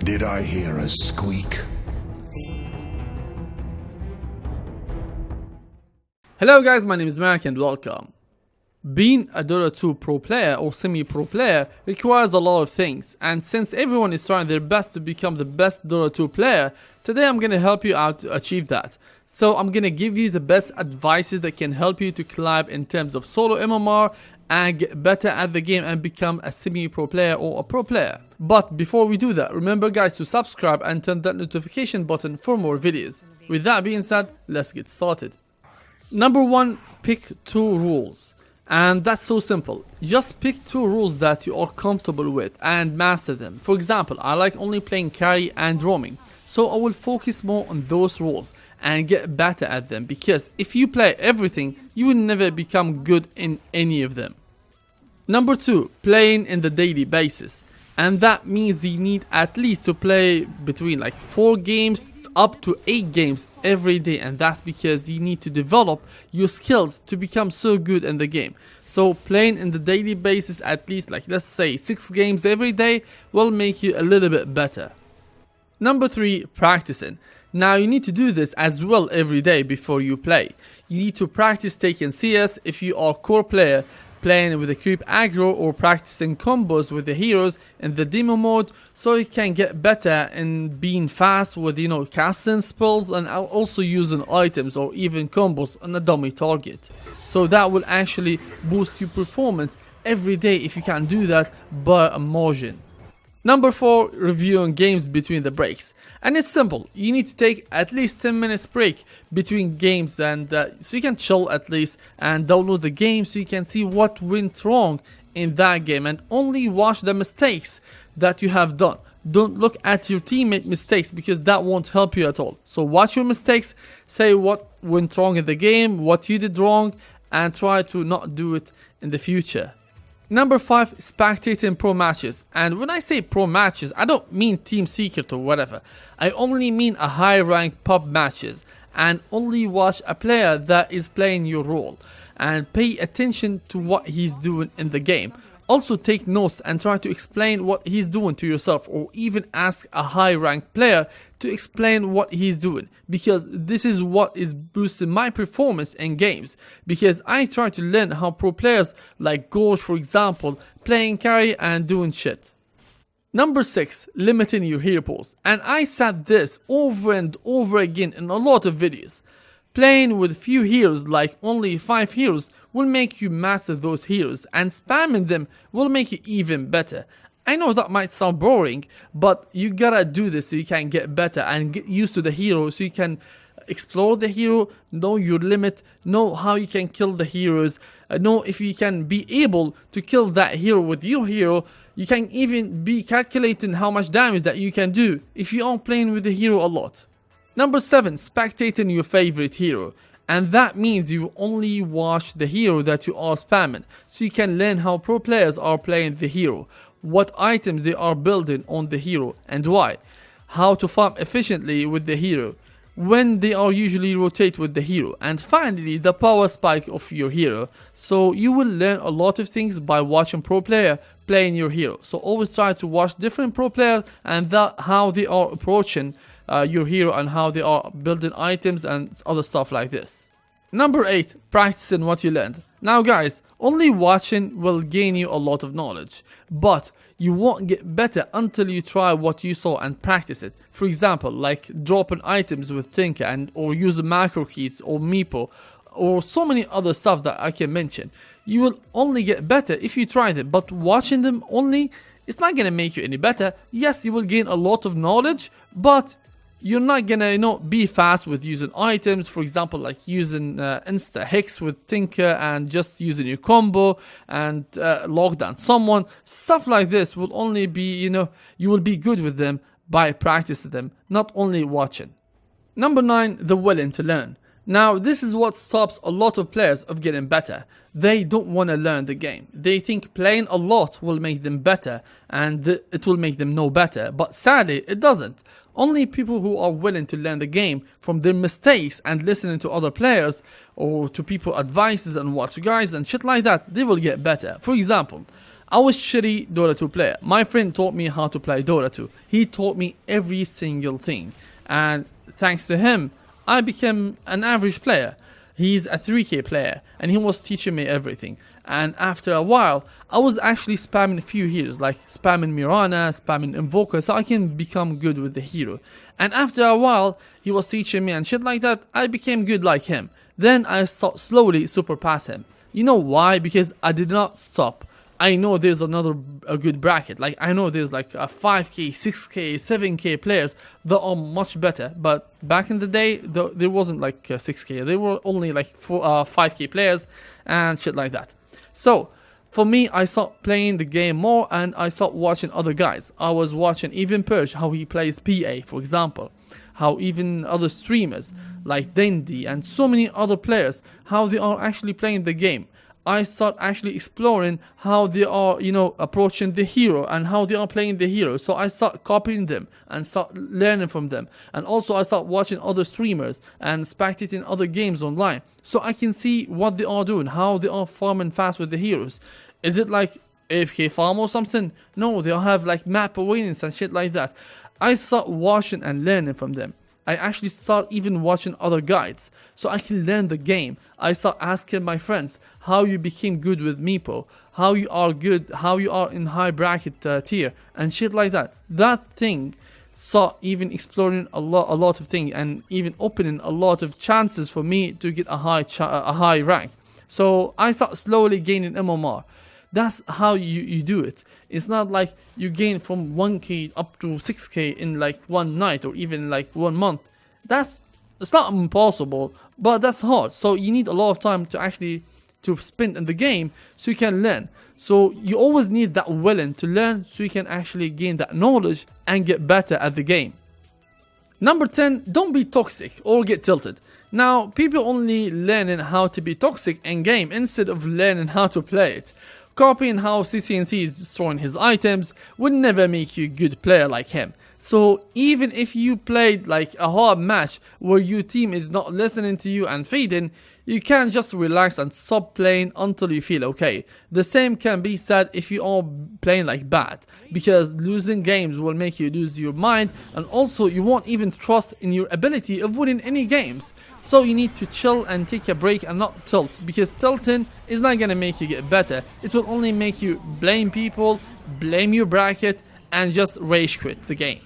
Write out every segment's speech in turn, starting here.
Did I hear a squeak? Hello guys, my name is Meric and welcome. Being a Dota 2 pro player or semi-pro player requires a lot of things, and since everyone is trying their best to become the best Dota 2 player, today I'm gonna help you out to achieve that. So I'm gonna give you the best advices that can help you to climb in terms of solo MMR and get better at the game and become a semi-pro player or a pro player. But before we do that, remember guys to subscribe and turn that notification button for more videos. With that being said, let's get started. Number 1, pick 2 rules. And that's so simple. Just pick 2 rules that you are comfortable with and master them. For example, I like only playing carry and roaming, so I will focus more on those rules and get better at them, because if you play everything, you will never become good in any of them. Number 2, playing in the daily basis. And that means you need at least to play between like 4 games up to 8 games every day, and that's because you need to develop your skills to become so good in the game. So playing in the daily basis at least like let's say 6 games every day will make you a little bit better. Number 3, practicing. Now you need to do this as well every day before you play. You need to practice taking CS if you are core player, playing with the creep aggro, or practicing combos with the heroes in the demo mode, so you can get better in being fast with casting spells and also using items or even combos on a dummy target. So that will actually boost your performance every day if you can do that by a margin. Number 4, reviewing games between the breaks. And it's simple. You need to take at least 10 minutes break between games, and so you can chill at least and download the game so you can see what went wrong in that game and only watch the mistakes that you have done. Don't look at your teammate mistakes, because that won't help you at all. So watch your mistakes, say what went wrong in the game, what you did wrong, and try to not do it in the future. Number 5, spectating pro matches. And when I say pro matches, I don't mean Team Secret or whatever. I only mean a high rank pub matches, and only watch a player that is playing your role and pay attention to what he's doing in the game. Also take notes and try to explain what he's doing to yourself, or even ask a high ranked player to explain what he's doing, because this is what is boosting my performance in games, because I try to learn how pro players like Gorge for example playing carry and doing shit. Number 6, limiting your hero pools. And I said this over and over again in a lot of videos. Playing with few heroes, like only 5 heroes, will make you master those heroes, and spamming them will make you even better. I know that might sound boring, but you gotta do this so you can get better and get used to the hero, so you can explore the hero, know your limit, know how you can kill the heroes, know if you can be able to kill that hero with your hero. You can even be calculating how much damage that you can do if you are playing with the hero a lot. Number 7, spectating your favorite hero. And that means you only watch the hero that you are spamming, so you can learn how pro players are playing the hero, what items they are building on the hero and why, how to farm efficiently with the hero, when they are usually rotate with the hero, and finally the power spike of your hero. So you will learn a lot of things by watching pro player playing your hero. So always try to watch different pro players and how they are approaching your hero and how they are building items and other stuff like this. Number 8, practicing what you learned. Now guys, only watching will gain you a lot of knowledge, but you won't get better until you try what you saw and practice it. For example, like dropping items with Tinker or using macro keys or Meepo, or so many other stuff that I can mention. You will only get better if you try them, but watching them only, it's not gonna make you any better. Yes, you will gain a lot of knowledge, but you're not gonna be fast with using items, for example like using insta hex with Tinker and just using your combo and lock down someone. Stuff like this will only be, you will be good with them by practicing them, not only watching. Number 9, the willing to learn. Now this is what stops a lot of players of getting better. They don't want to learn the game. They think playing a lot will make them better and it will make them know better, but sadly it doesn't. Only people who are willing to learn the game from their mistakes and listening to other players or to people advices and watch guys and shit like that, they will get better. For example, I was shitty Dota 2 player. My friend taught me how to play Dota 2. He taught me every single thing. And thanks to him, I became an average player. He's a 3k player and he was teaching me everything. And after a while, I was actually spamming a few heroes, like spamming Mirana, spamming Invoker, so I can become good with the hero. And after a while, he was teaching me and shit like that, I became good like him. Then I slowly surpass him. You know why? Because I did not stop. I know there's a good bracket. Like I know there's like a 5k, 6k, 7k players that are much better. But back in the day, there wasn't like 6k. There were only like 5k players and shit like that. So for me, I started playing the game more and I started watching other guys. I was watching even Purge, how he plays PA, for example. How even other streamers like Dendi and so many other players, how they are actually playing the game. I start actually exploring how they are, approaching the hero and how they are playing the hero. So I start copying them and start learning from them. And also I start watching other streamers and spectating other games online. So I can see what they are doing, how they are farming fast with the heroes. Is it like AFK farm or something? No, they'll have like map awareness and shit like that. I start watching and learning from them. I actually start even watching other guides so I can learn the game. I start asking my friends how you became good with Meepo, how you are good, how you are in high bracket tier and shit like that. That thing start even exploring a lot of things and even opening a lot of chances for me to get a high rank. So I start slowly gaining MMR. That's how you do it. It's not like you gain from 1k up to 6k in like one night or even like 1 month. It's not impossible, but that's hard. So you need a lot of time to spend in the game so you can learn. So you always need that willing to learn so you can actually gain that knowledge and get better at the game. Number 10, don't be toxic or get tilted. Now, people only learning how to be toxic in game instead of learning how to play it. Copying how CCNC is destroying his items would never make you a good player like him. So even if you played like a hard match where your team is not listening to you and feeding, you can't just relax and stop playing until you feel okay. The same can be said if you are playing like bad, because losing games will make you lose your mind and also you won't even trust in your ability of winning any games. So you need to chill and take a break and not tilt, because tilting is not gonna make you get better. It will only make you blame people, blame your bracket and just rage quit the game.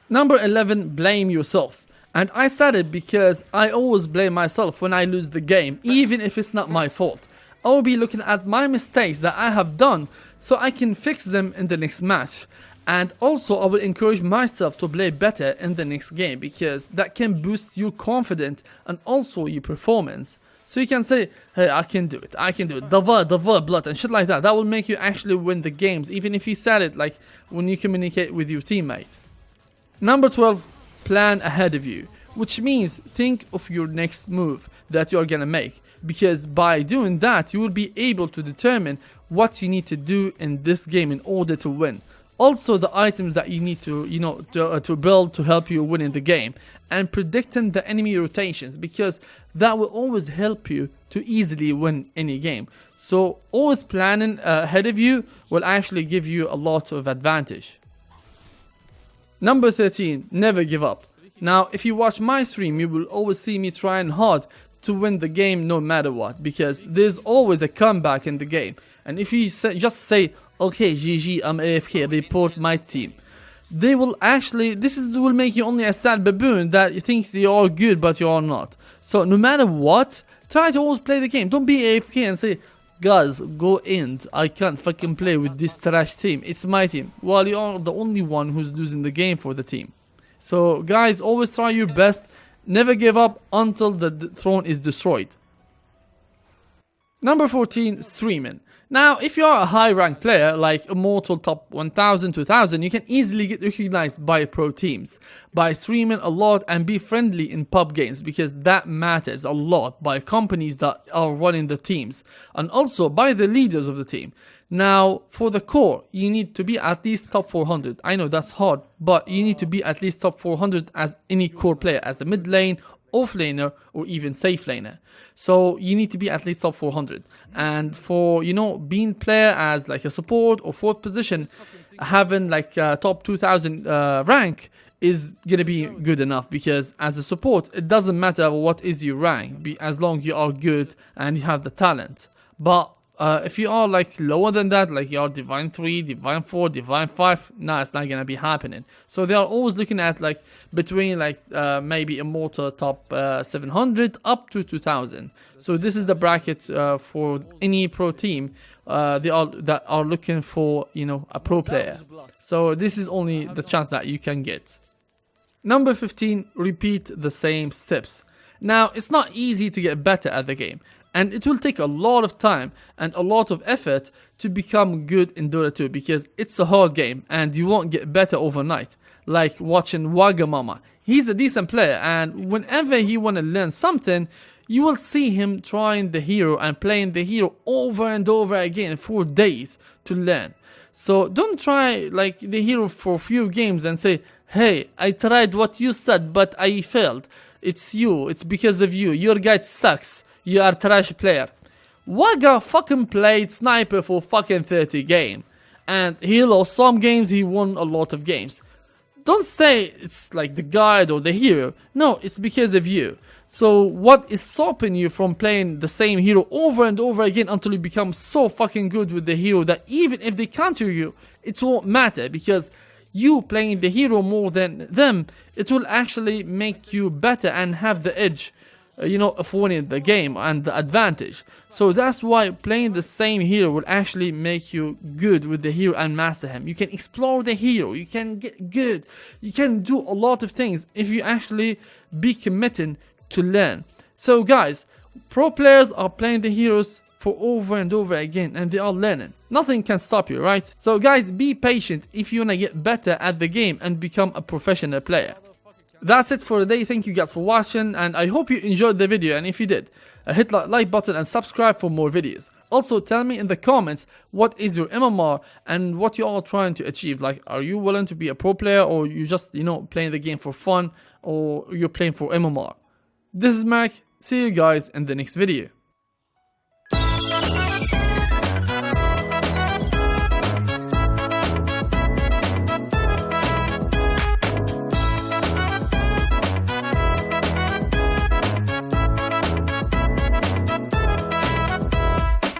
Number 11, blame yourself. And I said it because I always blame myself when I lose the game, even if it's not my fault. I will be looking at my mistakes that I have done so I can fix them in the next match. And also I will encourage myself to play better in the next game, because that can boost your confidence and also your performance. So you can say, hey, I can do it, Dava, blood and shit like that. That will make you actually win the games, even if you said it like when you communicate with your teammate. Number 12, plan ahead of you, which means think of your next move that you're gonna make, because by doing that you will be able to determine what you need to do in this game in order to win. Also the items that you need to build to help you win in the game, and predicting the enemy rotations, because that will always help you to easily win any game. So always planning ahead of you will actually give you a lot of advantage. Number 13, never give up. Now, if you watch my stream, you will always see me trying hard to win the game no matter what, because there's always a comeback in the game. And if you just say, okay, GG, I'm AFK, report my team, they will actually, will make you only a sad baboon that you think you are good but you are not. So no matter what, try to always play the game. Don't be AFK and say, guys, go in, I can't fucking play with this trash team, it's my team, while you are the only one who's losing the game for the team. So guys, always try your best, never give up until the throne is destroyed. Number 14, streaming. Now, if you are a high ranked player like Immortal Top 1000, 2000, you can easily get recognized by pro teams by streaming a lot and be friendly in pub games, because that matters a lot by companies that are running the teams and also by the leaders of the team. Now, for the core, you need to be at least top 400. I know that's hard, but you need to be at least top 400 as any core player, as a mid lane off laner, or even safe laner. So you need to be at least top 400. And for, you know, being player as like a support or fourth position, having like top 2000 rank is gonna be good enough, because as a support it doesn't matter what is your rank, as long you are good and you have the talent. But if you are like lower than that, like you are Divine 3, Divine 4, Divine 5, nah, it's not gonna be happening. So they are always looking at like between like maybe Immortal top 700 up to 2000. So this is the bracket for any pro team that are looking for, you know, a pro player. So this is only the chance that you can get. Number 15, repeat the same steps. Now, it's not easy to get better at the game, and it will take a lot of time and a lot of effort to become good in Dota 2, because it's a hard game and you won't get better overnight. Like watching Wagamama. He's a decent player, and whenever he want to learn something, you will see him trying the hero and playing the hero over and over again for days to learn. So don't try like the hero for a few games and say, hey, I tried what you said but I failed. It's you, it's because of you, your guide sucks, you are trash player. Waga fucking played sniper for fucking 30 games, and he lost some games, he won a lot of games. Don't say it's like the guide or the hero. No, it's because of you. So what is stopping you from playing the same hero over and over again until you become so fucking good with the hero that even if they counter you, it won't matter, because you playing the hero more than them, it will actually make you better and have the edge, you know, of winning the game and the advantage. So that's why playing the same hero will actually make you good with the hero and master him. You can explore the hero, you can get good, you can do a lot of things if you actually be committed to learn. So guys, pro players are playing the heroes for over and over again, and they are learning. Nothing can stop you, right? So guys, be patient if you wanna get better at the game and become a professional player. That's it for today. Thank you guys for watching, and I hope you enjoyed the video, and if you did, hit that like button and subscribe for more videos. Also, tell me in the comments what is your MMR and what you are trying to achieve. Like, are you willing to be a pro player, or you just, you know, playing the game for fun, or you're playing for MMR? This is Meric. See you guys in the next video.